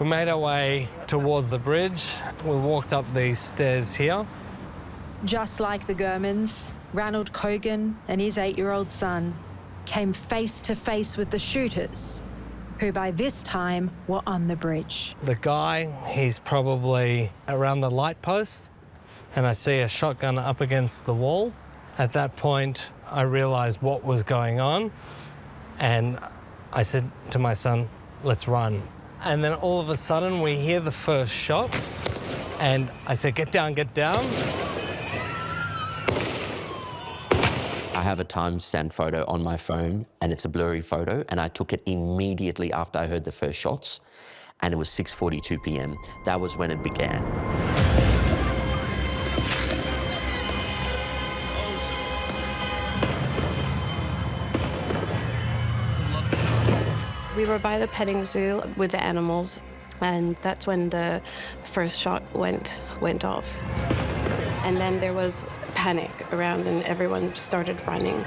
We made our way towards the bridge. We walked up these stairs here. Just like the Gurmans, Ranald Cogan and his 8-year-old son came face to face with the shooters, who by this time were on the bridge. The guy, he's probably around the light post, and I see a shotgun up against the wall. At that point, I realized what was going on, and I said to my son, let's run. And then all of a sudden, we hear the first shot, and I said, get down, get down. I have a timestamp photo on my phone, and it's a blurry photo, and I took it immediately after I heard the first shots, and it was 6:42 p.m. That was when it began. We were by the petting zoo with the animals, and that's when the first shot went off. And then there was panic around and everyone started running.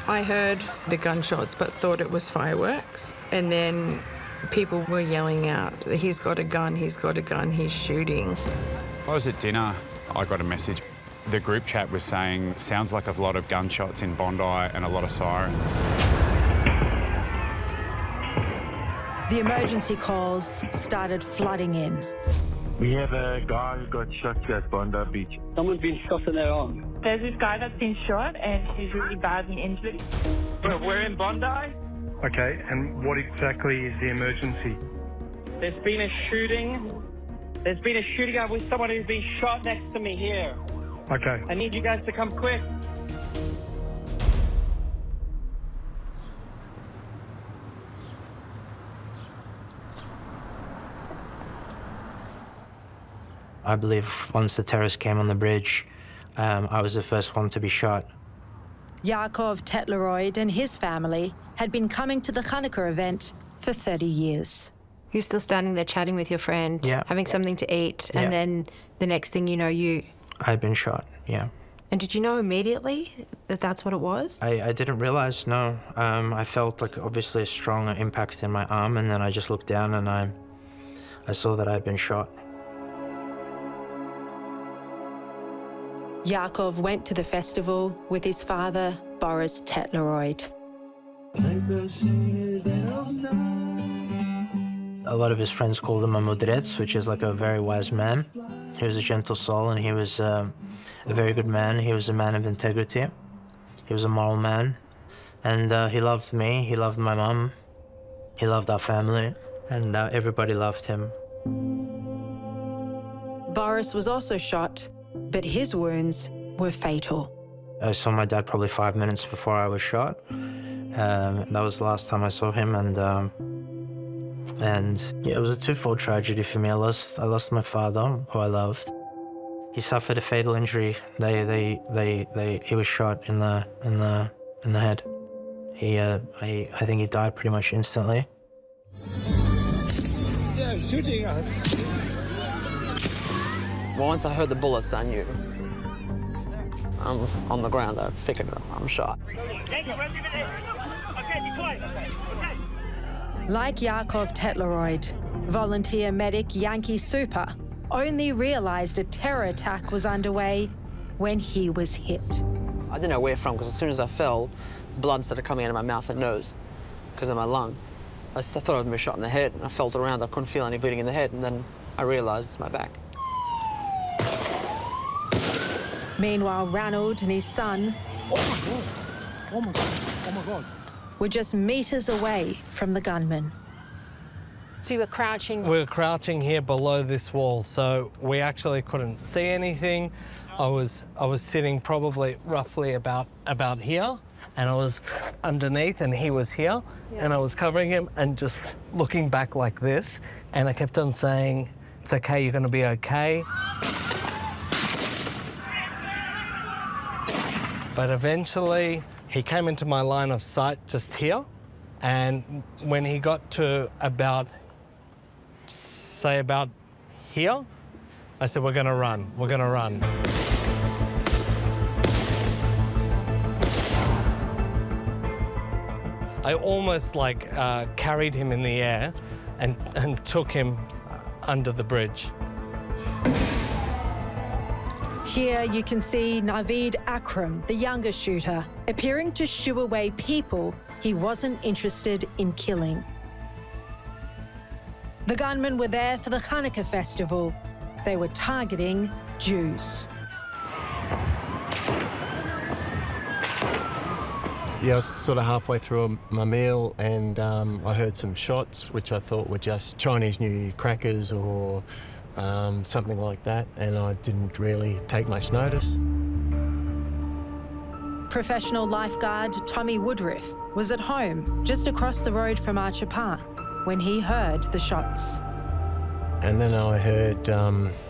I heard the gunshots but thought it was fireworks, and then people were yelling out, he's got a gun, he's got a gun, he's shooting. I was at dinner, I got a message. The group chat was saying, sounds like a lot of gunshots in Bondi and a lot of sirens. The emergency calls started flooding in. We have a guy who got shot at Bondi Beach. Someone's been shot in their arm. There's this guy that's been shot and he's really badly injured. We're in Bondi. Okay, and what exactly is the emergency? There's been a shooting. There's been a shooting up with someone who's been shot next to me here. Okay. I need you guys to come quick. I believe once the terrorists came on the bridge, I was the first one to be shot. Yaakov Tetleroyd and his family had been coming to the Chanukkah event for 30 years. You're still standing there chatting with your friend, having something to eat, and then the next thing you know, I'd been shot, yeah. And did you know immediately that that's what it was? I didn't realize, no. I felt like obviously a strong impact in my arm, and then I just looked down and I saw that I'd been shot. Yaakov went to the festival with his father, Borris Tetleroyd. A lot of his friends called him a mudretz, which is like a very wise man. He was a gentle soul, and he was a very good man. He was a man of integrity. He was a moral man. And he loved me, he loved my mum, he loved our family, and everybody loved him. Borris was also shot, but his wounds were fatal. I saw my dad probably 5 minutes before I was shot. That was the last time I saw him, and yeah, it was a twofold tragedy for me. I lost my father, who I loved. He suffered a fatal injury. He was shot in the head. I think he died pretty much instantly. They're shooting us. Once I heard the bullets, I knew. I'm on the ground, I figured I'm shot. Like Yaakov Tetleroyd, volunteer medic Yankee Super only realized a terror attack was underway when he was hit. I didn't know where from, because as soon as I fell, blood started coming out of my mouth and nose because of my lung. I thought I'd been shot in the head, and I felt around, I couldn't feel any bleeding in the head, and then I realized it's my back. Meanwhile, Ranald and his son were just meters away from the gunman. So you were crouching? We were crouching here below this wall, so we actually couldn't see anything. I was sitting probably roughly about here, and I was underneath, and he was here, and I was covering him and just looking back like this, and I kept on saying, "It's okay, you're going to be okay." But eventually, he came into my line of sight just here, and when he got to about here, I said, we're gonna run. I almost carried him in the air, and took him under the bridge. Here you can see Naveed Akram, the younger shooter, appearing to shoo away people he wasn't interested in killing. The gunmen were there for the Chanukkah festival. They were targeting Jews. Yeah, I was sort of halfway through my meal and I heard some shots which I thought were just Chinese New Year crackers or something like that, and I didn't really take much notice. Professional lifeguard Tommy Woodruff was at home just across the road from Archer Park when he heard the shots. And then I heard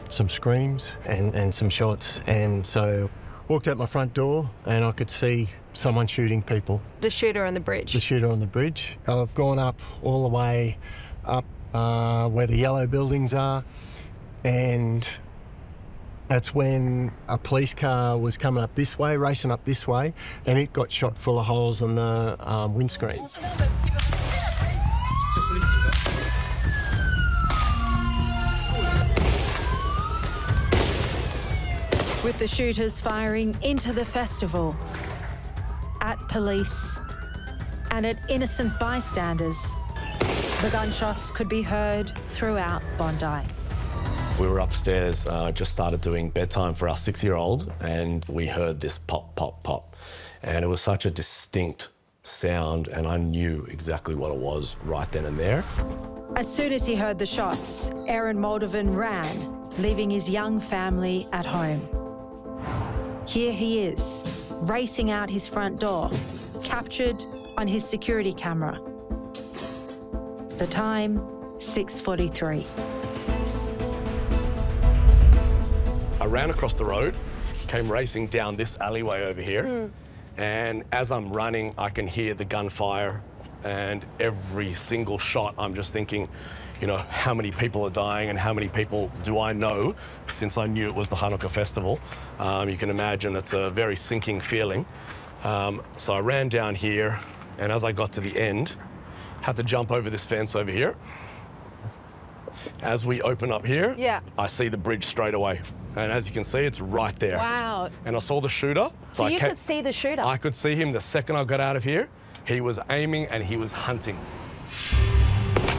some screams and some shots, and so walked out my front door and I could see someone shooting people. The shooter on the bridge? The shooter on the bridge. I've gone up all the way up where the yellow buildings are, and that's when a police car was coming up this way, racing up this way, and it got shot full of holes on the windscreens. With the shooters firing into the festival, at police, and at innocent bystanders, the gunshots could be heard throughout Bondi. We were upstairs, just started doing bedtime for our 6-year-old, and we heard this pop, pop, pop. And it was such a distinct sound, and I knew exactly what it was right then and there. As soon as he heard the shots, Aaron Moldovan ran, leaving his young family at home. Here he is, racing out his front door, captured on his security camera. The time, 6:43. I ran across the road, came racing down this alleyway over here, and as I'm running, I can hear the gunfire, and every single shot, I'm just thinking, you know, how many people are dying and how many people do I know since I knew it was the Chanukkah festival. You can imagine it's a very sinking feeling. So I ran down here, and as I got to the end, had to jump over this fence over here. As we open up here, I see the bridge straight away. And as you can see, it's right there. Wow. And I saw the shooter. So you could see the shooter? I could see him the second I got out of here. He was aiming and he was hunting.